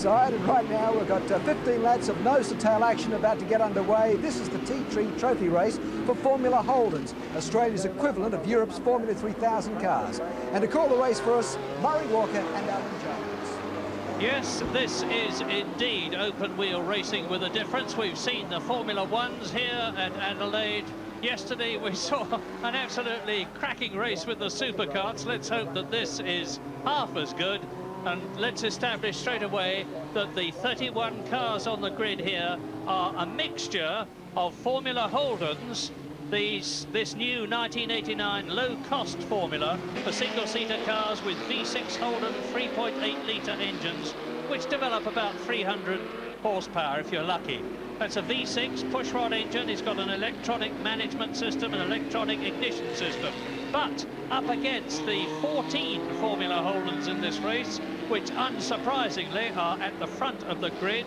inside, and right now we've got 15 laps of nose-to-tail action about to get underway. This is the T3 Trophy race for Formula Holdens, Australia's equivalent of Europe's Formula 3000 cars. And to call the race for us, Murray Walker and Alan Jones. Yes, this is indeed open wheel racing with a difference. We've seen the Formula Ones here at Adelaide. Yesterday we saw an absolutely cracking race with the supercars. Let's hope that this is half as good, and let's establish straight away that the 31 cars on the grid here are a mixture of Formula Holdens, this new 1989 low-cost formula for single-seater cars with V6 Holden 3.8-litre engines, which develop about 300 horsepower if you're lucky. That's a V6 pushrod engine. It's got an electronic management system, an electronic ignition system. But up against the 14 Formula Holdens in this race, which unsurprisingly are at the front of the grid,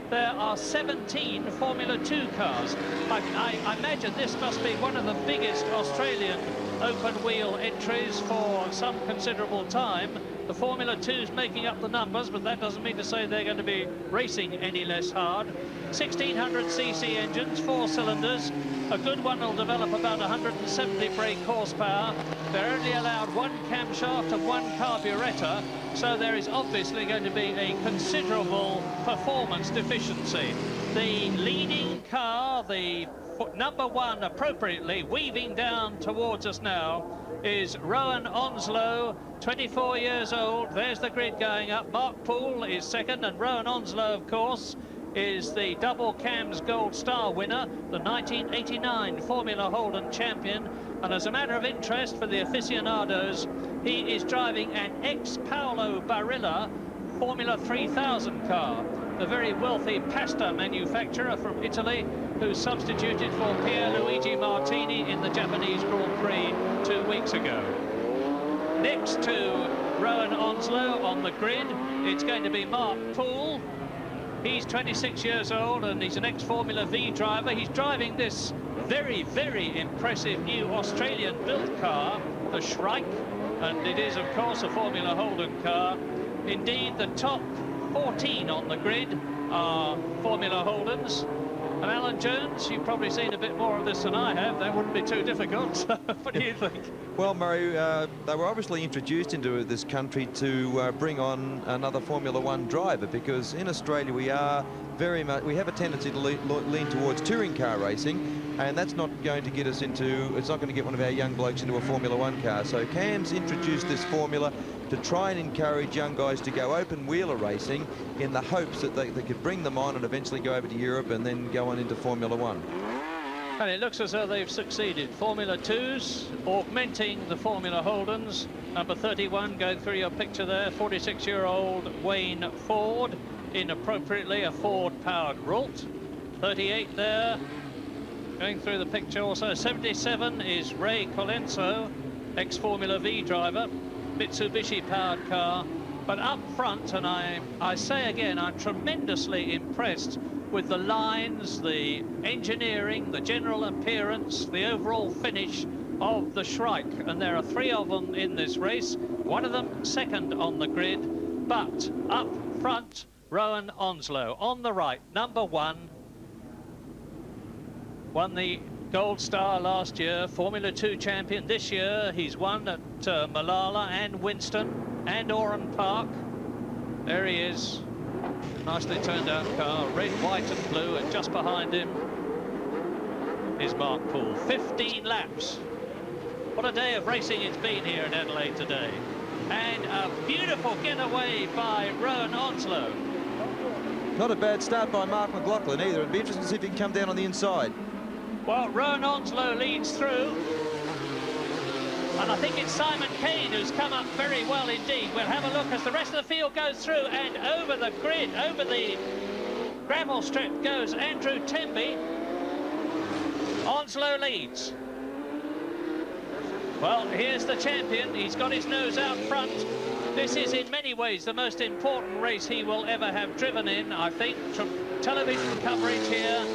there are 17 Formula 2 cars. I imagine this must be one of the biggest Australian open-wheel entries for some considerable time. The Formula 2's making up the numbers, but that doesn't mean to say they're going to be racing any less hard. 1600cc engines, 4 cylinders. A good one will develop about 170 brake horsepower. They're only allowed 1 camshaft and 1 carburettor, so there is obviously going to be a considerable performance deficiency. The leading car, the number 1 appropriately, weaving down towards us now, is Rowan Onslow, 24 years old. There's the grid going up. Mark Poole is second, and Rowan Onslow, of course, is the double cams gold star winner, the 1989 Formula Holden champion. And as a matter of interest for the aficionados, he is driving an ex-Paolo Barilla Formula 3000 car, the very wealthy pasta manufacturer from Italy who substituted for Pierluigi Martini in the Japanese Grand Prix 2 weeks ago. Next to Rowan Onslow on the grid, it's going to be Mark Poole. He's 26 years old and he's an ex-Formula V driver. He's driving this very, very impressive new Australian-built car, the Shrike, and it is, of course, a Formula Holden car. Indeed, the top 14 on the grid are Formula Holdens. And Alan Jones, you've probably seen a bit more of this than I have. That wouldn't be too difficult. What do you think? Well, Murray, they were obviously introduced into this country to bring on another Formula One driver, because in Australia we have a tendency to lean towards touring car racing, and that's not going to get us into, it's not going to get one of our young blokes into a Formula One car. So Cam's introduced this formula to try and encourage young guys to go open wheeler racing in the hopes that they could bring them on and eventually go over to Europe and then go on into Formula One. And it looks as though they've succeeded. Formula 2s augmenting the Formula Holdens. Number 31 going through your picture there, 46-year-old Wayne Ford, inappropriately a Ford-powered Ralt. 38 there, going through the picture also. 77 is Ray Colenso, ex-Formula V driver, Mitsubishi-powered car. But up front, and I say again, I'm tremendously impressed with the lines, the engineering, the general appearance, the overall finish of the Shrike. And there are 3 of them in this race, one of them second on the grid. But up front, Rowan Onslow. On the right, number 1, won the Gold Star last year, Formula 2 champion this year. He's won at Malala and Winston and Oran Park. There he is. Nicely turned out car, red, white and blue, and just behind him is Mark Poole. 15 laps. What a day of racing it's been here in Adelaide today. And a beautiful getaway by Rowan Onslow. Not a bad start by Mark McLaughlin either. It'd be interesting to see if he can come down on the inside. Well, Rowan Onslow leads through. And I think it's Simon Kane who's come up very well indeed. We'll have a look as the rest of the field goes through, and over the grid, over the gravel strip goes Andrew Temby. Onslow leads. Well, here's the champion. He's got his nose out front. This is in many ways the most important race he will ever have driven in, I think, from television coverage here.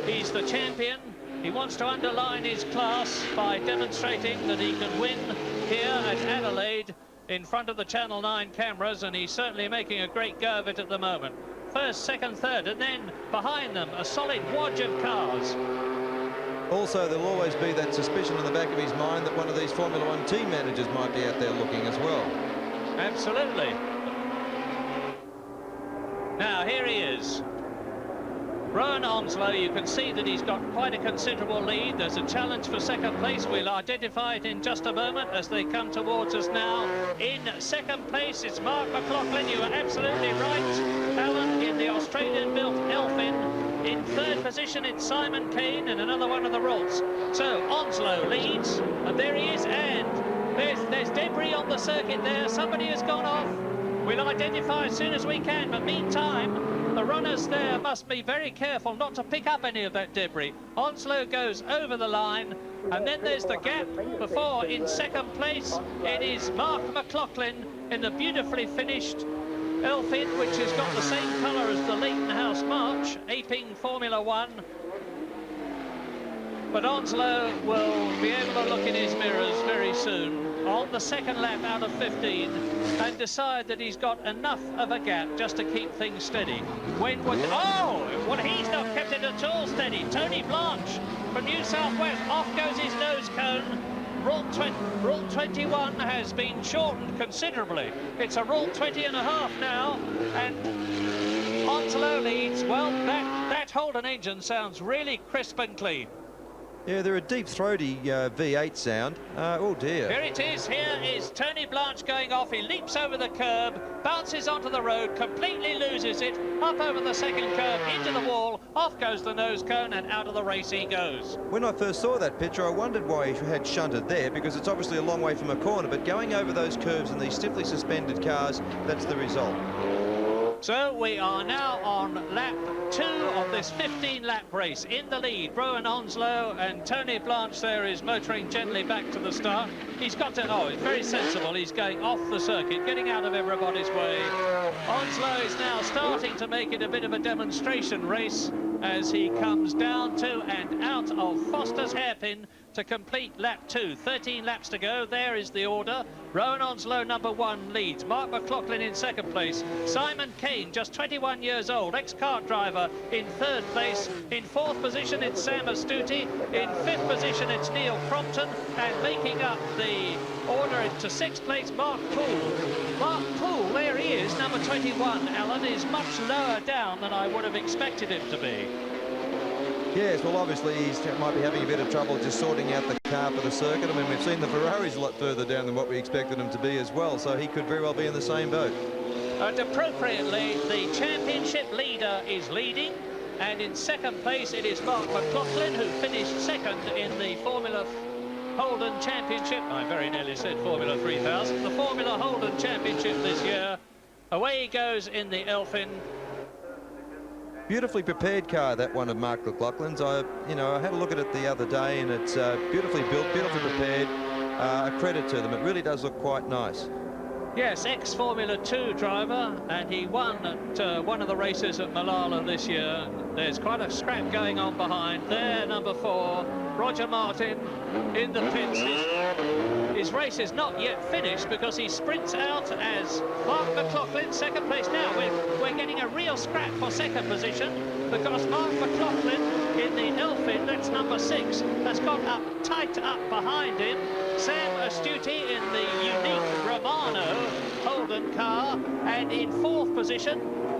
He's the champion. He wants to underline his class by demonstrating that he can win here at Adelaide in front of the Channel 9 cameras, and he's certainly making a great go of it at the moment. first, second, third, and then behind them a solid wodge of cars. Also, there'll always be that suspicion in the back of his mind that one of these Formula One team managers might be out there looking as well. Absolutely. Now, here he is. Rowan Onslow, you can see that he's got quite a considerable lead. There's a challenge for second place. We'll identify it in just a moment as they come towards us now. In second place, it's Mark McLaughlin. You are absolutely right, Alan, in the Australian-built Elfin. In third position, it's Simon Kane and another one of the Rolls. So Onslow leads, and there he is, and there's debris on the circuit there. Somebody has gone off. We'll identify as soon as we can, but meantime, the runners there must be very careful not to pick up any of that debris. Onslow goes over the line, and then there's the gap before in second place. It is Mark McLaughlin in the beautifully finished Elfin, which has got the same colour as the Leighton House March, aping Formula One. But Onslow will be able to look in his mirrors very soon on the second lap out of 15 and decide that he's got enough of a gap just to keep things steady. When would... Oh! Well, he's not kept it at all steady. Tony Blanche from New South Wales. Off goes his nose cone. Rule 21 has been shortened considerably. It's a Rule 20 and a half now, and Onslow leads. Well, that Holden engine sounds really crisp and clean. Yeah, they're a deep throaty V8 sound. Oh dear. Here it is. Here is Tony Blanche going off. He leaps over the curb, bounces onto the road, completely loses it, up over the second curb, into the wall, off goes the nose cone, and out of the race he goes. When I first saw that picture, I wondered why he had shunted there, because it's obviously a long way from a corner, but going over those curves in these stiffly suspended cars, that's the result. So we are now on lap 2 of this 15-lap race. In the lead, Rowan Onslow, and Tony Blanche there is motoring gently back to the start. He's got to... Oh, he's very sensible. He's going off the circuit, getting out of everybody's way. Onslow is now starting to make it a bit of a demonstration race as he comes down to and out of Foster's hairpin to complete lap 2. 13 laps to go. There is the order. Rowan Onslow, number 1, leads. Mark McLaughlin in second place. Simon Kane, just 21 years old, ex-kart driver, in third place. In fourth position, it's Sam Astuti. In fifth position, it's Neil Crompton. And making up the order into sixth place, Mark Poole. Mark Poole, there he is, number 21, Alan, is much lower down than I would have expected him to be. Yes, well, obviously he might be having a bit of trouble just sorting out the car for the circuit. I mean, we've seen the Ferraris a lot further down than what we expected them to be as well, so he could very well be in the same boat. And appropriately, the championship leader is leading, and in second place it is Mark McLaughlin, who finished second in the Formula Holden Championship. I very nearly said Formula 3000. The Formula Holden Championship this year. Away he goes in the Elfin. Beautifully prepared car, that one of Mark McLaughlin's. I had a look at it the other day, and it's beautifully built, beautifully prepared. A credit to them. It really does look quite nice. Yes, ex-Formula 2 driver, and he won at one of the races at Malala this year. There's quite a scrap going on behind. There, number 4, Roger Martin in the pits. His race is not yet finished because he sprints out as Mark McLaughlin, second place. Now we're getting a real scrap for second position because Mark McLaughlin in the Elfin, that's number 6, has got up tight up behind him. Sam Astuti in the unique Romano Holden car, and in fourth position,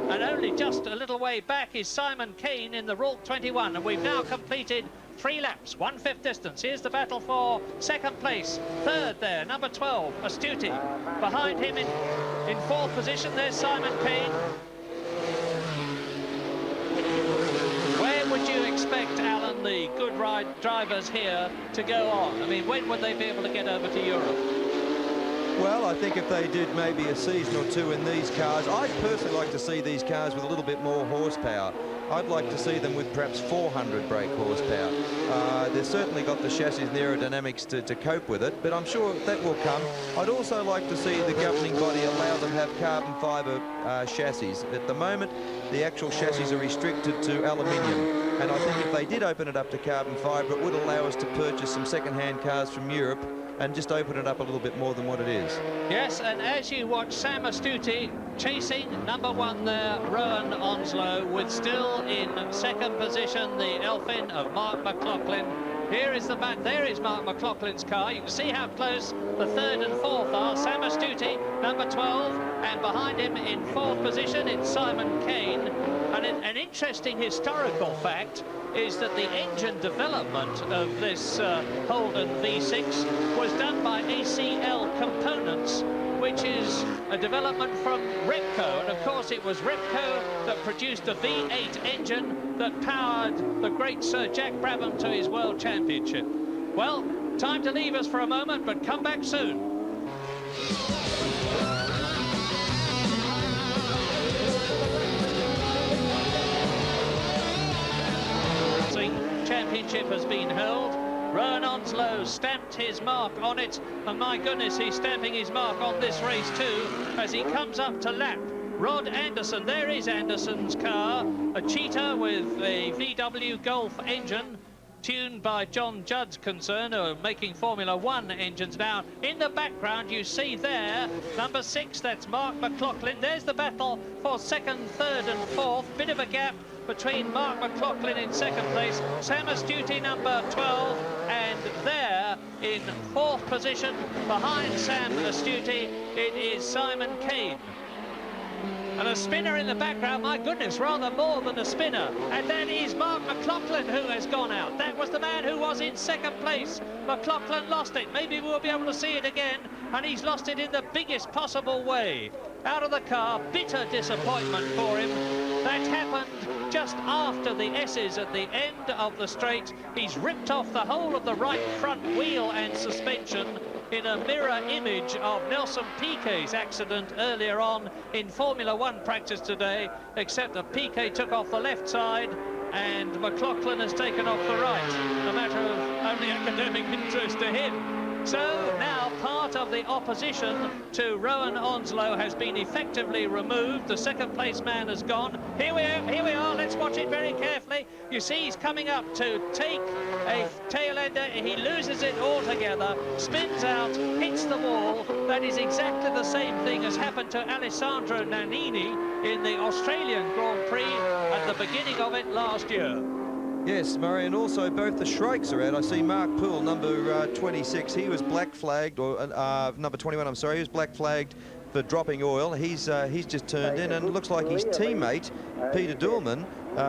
and only just a little way back, is Simon Kane in the Rule 21, and we've now completed 3 laps, 1/5 distance. Here's the battle for second place. Third there, number 12, Astuti. Behind him in fourth position, there's Simon Kane. Where would you expect, Alan, the good ride drivers here to go on? I mean, when would they be able to get over to Europe? Well, I think if they did maybe a season or 2 in these cars, I'd personally like to see these cars with a little bit more horsepower. I'd like to see them with perhaps 400 brake horsepower. They've certainly got the chassis and aerodynamics to cope with it, but I'm sure that will come. I'd also like to see the governing body allow them to have carbon fibre chassis. At the moment, the actual chassis are restricted to aluminium, and I think if they did open it up to carbon fibre, it would allow us to purchase some second-hand cars from Europe and just open it up a little bit more than what it is. Yes, and as you watch Sam Astuti chasing number 1 there, Rowan Onslow, with still in second position the Elfin of Mark McLaughlin. Here is the back. There is Mark McLaughlin's car. You can see how close the 3rd and 4th are. Sam Astuti, number 12, and behind him in 4th position it's Simon Kane. And an interesting historical fact is that the engine development of this Holden V6 was done by ACL Components, which is a development from Repco, and of course it was Repco that produced the V8 engine that powered the great Sir Jack Brabham to his World Championship. Well, time to leave us for a moment, but come back soon. Championship has been held. Rowan Onslow stamped his mark on it, and my goodness, he's stamping his mark on this race too as he comes up to lap Rod Anderson. There is Anderson's car, a Cheetah with a VW Golf engine, tuned by John Judd's concern, who are making Formula 1 engines now. In the background, you see there, number 6, that's Mark McLaughlin. There's the battle for 2nd, 3rd and 4th. Bit of a gap between Mark McLaughlin in 2nd place, Sam Astuti number 12, and there in 4th position behind Sam Astuti, it is Simon Kane. And a spinner in the background, my goodness, rather more than a spinner. And that is Mark McLaughlin who has gone out. That was the man who was in 2nd place. McLaughlin lost it. Maybe we'll be able to see it again. And he's lost it in the biggest possible way. Out of the car, bitter disappointment for him. That happened just after the S's at the end of the straight. He's ripped off the whole of the right front wheel and suspension in a mirror image of Nelson Piquet's accident earlier on in Formula 1 practice today, except that Piquet took off the left side and McLaughlin has taken off the right, a matter of only academic interest to him. So now part of the opposition to Rowan Onslow has been effectively removed. The 2nd place man has gone. Here we are, let's watch it very carefully. You see he's coming up to take a tail ender. He loses it altogether, spins out, hits the wall. That is exactly the same thing as happened to Alessandro Nannini in the Australian Grand Prix at the beginning of it last year. Yes, Murray, and also both the Shrikes are out. I see Mark Poole, number 26, he was black flagged, or number 21, I'm sorry, he was black flagged for dropping oil. He's just turned in, and it looks like his teammate, Peter Duhlmann,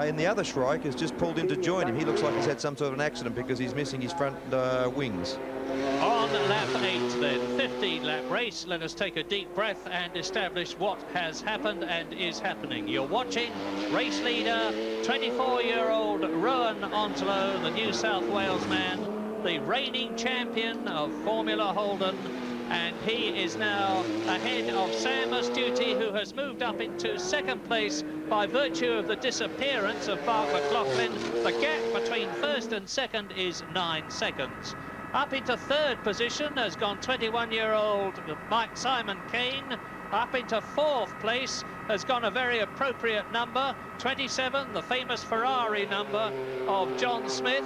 in the other Shrike, has just pulled in to join him. He looks like he's had some sort of an accident because he's missing his front wings. On lap 8 then, 15-lap race. Let us take a deep breath and establish what has happened and is happening. You're watching race leader, 24-year-old Rowan Onslow, the New South Wales man, the reigning champion of Formula Holden, and he is now ahead of Sam Astuti, who has moved up into 2nd place by virtue of the disappearance of Mark McLaughlin. The gap between 1st and 2nd is 9 seconds. Up into 3rd position has gone 21-year-old Simon Kane. Up into 4th place has gone a very appropriate number, 27, the famous Ferrari number of John Smith.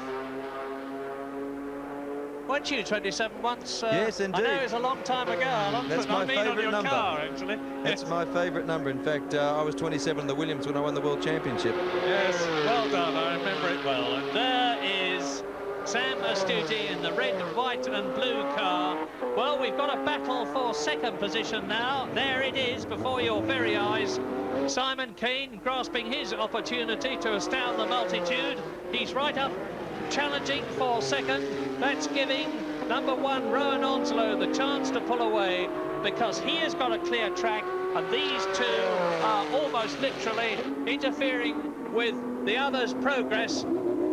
Weren't you 27 once? Yes, indeed. I know it was a long time ago. That's my favourite number. Car, actually. That's yes. my favourite number. In fact, I was 27 in the Williams when I won the World Championship. Yes, well done. I remember it well. And there is Sam Astuti in the red, white and blue car. Well, we've got a battle for 2nd position now. There it is before your very eyes. Simon Kane grasping his opportunity to astound the multitude. He's right up challenging for 2nd. That's giving number 1 Rowan Onslow the chance to pull away, because he has got a clear track and these two are almost literally interfering with the others' progress.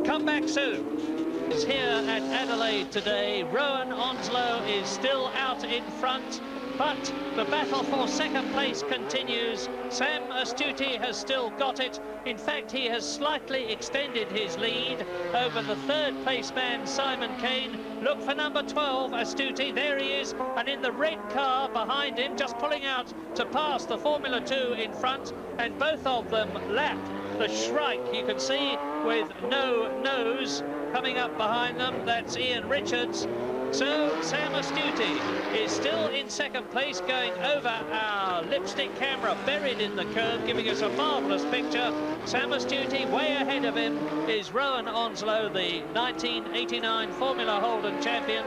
Come back soon. It's here at Adelaide today. Rowan Onslow is still out in front, but the battle for 2nd place continues. Sam Astuti has still got it. In fact, he has slightly extended his lead over the 3rd place man, Simon Kane. Look for number 12, Astuti. There he is. And in the red car behind him, just pulling out to pass the Formula 2 in front. And both of them lap the Shrike, you can see, with no nose coming up behind them. That's Ian Richards. So Sam Astuti is still in second place, going over our lipstick camera buried in the curve, giving us a marvellous picture. Sam Astuti, way ahead of him is Rowan Onslow, the 1989 Formula Holden champion.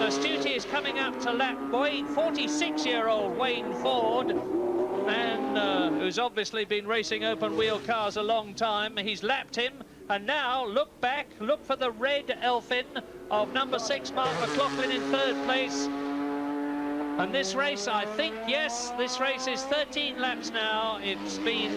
Astuti is coming up to lap 46-year-old Wayne Ford, and who's obviously been racing open wheel cars a long time. He's lapped him, and now look back, look for the red Elfin of number 6 Mark McLaughlin in third place. And this race, I think, yes, this race is 13 laps now. It's been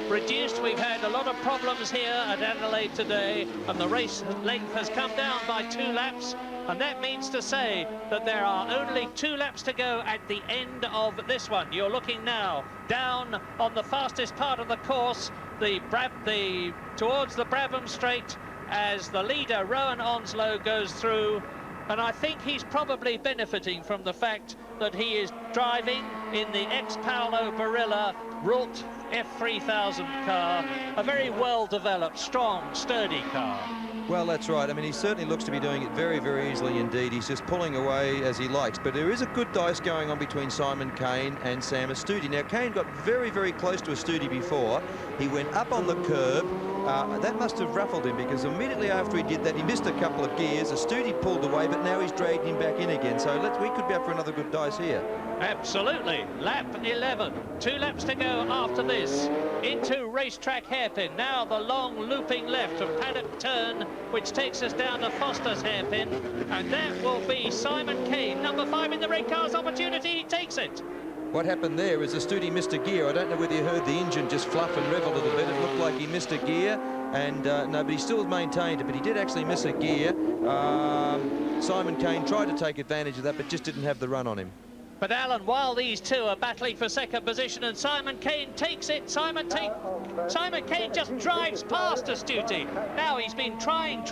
reduced. We've had a lot of problems here at Adelaide today, and the race length has come down by 2 laps. And that means to say that there are only 2 laps to go at the end of this one. You're looking now down on the fastest part of the course, towards the Brabham Straight, as the leader, Rowan Onslow, goes through. And I think he's probably benefiting from the fact that he is driving in the ex-Paolo Barilla Rult F3000 car, a very well-developed, strong, sturdy car. Well, that's right. I mean, he certainly looks to be doing it very, very easily indeed. He's just pulling away as he likes. But there is a good dice going on between Simon Kane and Sam Astuti. Now, Kane got very, very close to Astuti before. He went up on the curb. That must have ruffled him, because immediately after he did that, he missed a couple of gears. Astuti pulled away, but now he's dragged him back in again. So we could be up for another good dice here. Absolutely. Lap 11. 2 laps to go after this. Into racetrack hairpin. Now the long looping left of Paddock Turn, which takes us down to Foster's hairpin. And that will be Simon Kane, number 5 in the red car's opportunity. He takes it. What happened there is Astuti missed a gear. I don't know whether you heard the engine just fluff and rev a little bit. It looked like he missed a gear, and no, but he still maintained it, but he did actually miss a gear. Simon Kane tried to take advantage of that, but just didn't have the run on him. But Alan, while these two are battling for second position and Simon Kane takes it, Simon Kane just drives past Astuti. Now he's been trying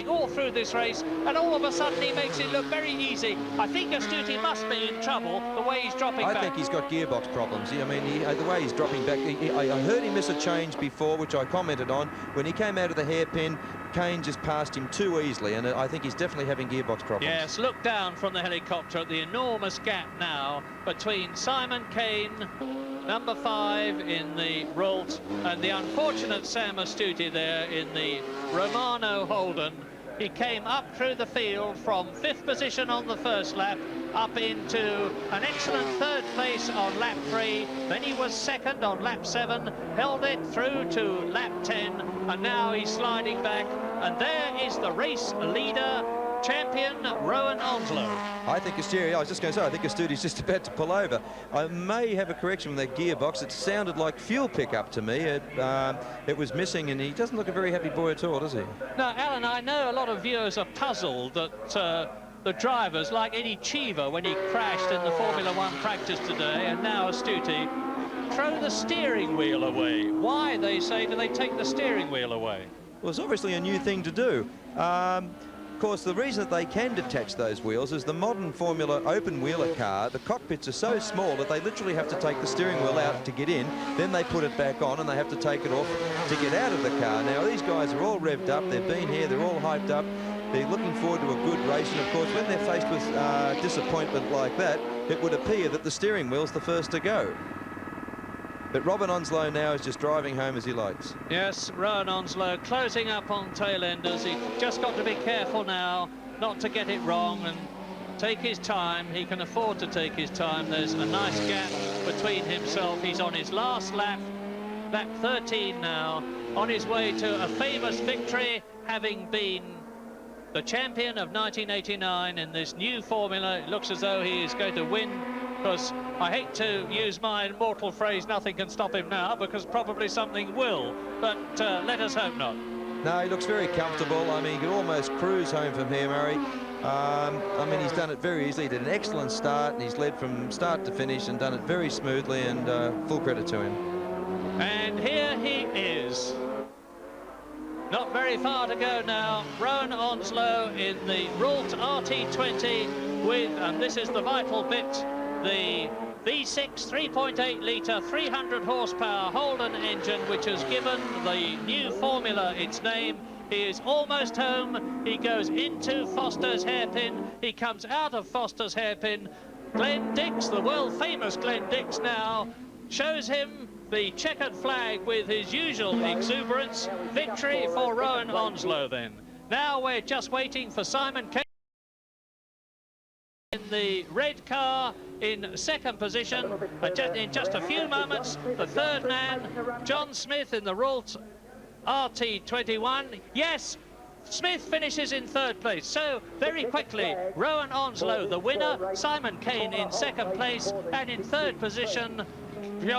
all through this race, and all of a sudden he makes it look very easy. I think Astuti must be in trouble the way he's dropping back. I think he's got gearbox problems. I mean, the way he's dropping back, I heard him miss a change before, which I commented on. When he came out of the hairpin, Kane just passed him too easily, and I think he's definitely having gearbox problems. Yes, look down from the helicopter at the enormous gap now between Simon Kane, number 5 in the Rult, and the unfortunate Sam Astuti there in the Romano Holden. He came up through the field from 5th position on the first lap, up into an excellent 3rd place on lap 3. Then he was 2nd on lap 7, held it through to lap 10, and now he's sliding back. And there is the race leader, champion Rowan Onslow. I think Astuti, I was just going to say, I think Astuti's just about to pull over. I may have a correction from that gearbox. It sounded like fuel pickup to me. It was missing, and he doesn't look a very happy boy at all, does he? Now, Alan, I know a lot of viewers are puzzled that the drivers, like Eddie Cheever when he crashed in the Formula 1 practice today, and now Astuti, throw the steering wheel away. Why, they say, do they take the steering wheel away? Well, it's obviously a new thing to do. Of course, the reason that they can detach those wheels is the modern Formula open wheeler car, the cockpits are so small that they literally have to take the steering wheel out to get in, then they put it back on and they have to take it off to get out of the car. Now, these guys are all revved up, they've been here, they're all hyped up, they're looking forward to a good race, and of course, when they're faced with disappointment like that, it would appear that the steering wheel's the first to go. But Rowan Onslow now is just driving home as he likes. Yes, Rowan Onslow closing up on tail-enders. He just got to be careful now not to get it wrong and take his time. He can afford to take his time. There's a nice gap between himself. He's on his last lap, lap 13 now, on his way to a famous victory, having been the champion of 1989 in this new formula. It looks as though he is going to win, because I hate to use my immortal phrase, nothing can stop him now, because probably something will, but let us hope not. No, he looks very comfortable. I mean, he could almost cruise home from here, Murray. I mean, he's done it very easily. He did an excellent start, and he's led from start to finish and done it very smoothly, and full credit to him. And here he is. Not very far to go now. Rowan Onslow in the Rult RT20 with, and this is the vital bit, the V6 3.8 litre 300 horsepower Holden engine, which has given the new formula its name. He is almost home. He goes into Foster's hairpin. He comes out of Foster's hairpin. Glenn Dix, the world-famous Glenn Dix now, shows him the checkered flag with his usual exuberance. Victory for Rowan Onslow then. Now we're just waiting for Simon Kane in the red car in second position. In just a few moments, the third man, John Smith in the Ralt RT21. Yes, Smith finishes in third place. So very quickly, Rowan Onslow the winner, Simon Kane in second place, and in third position,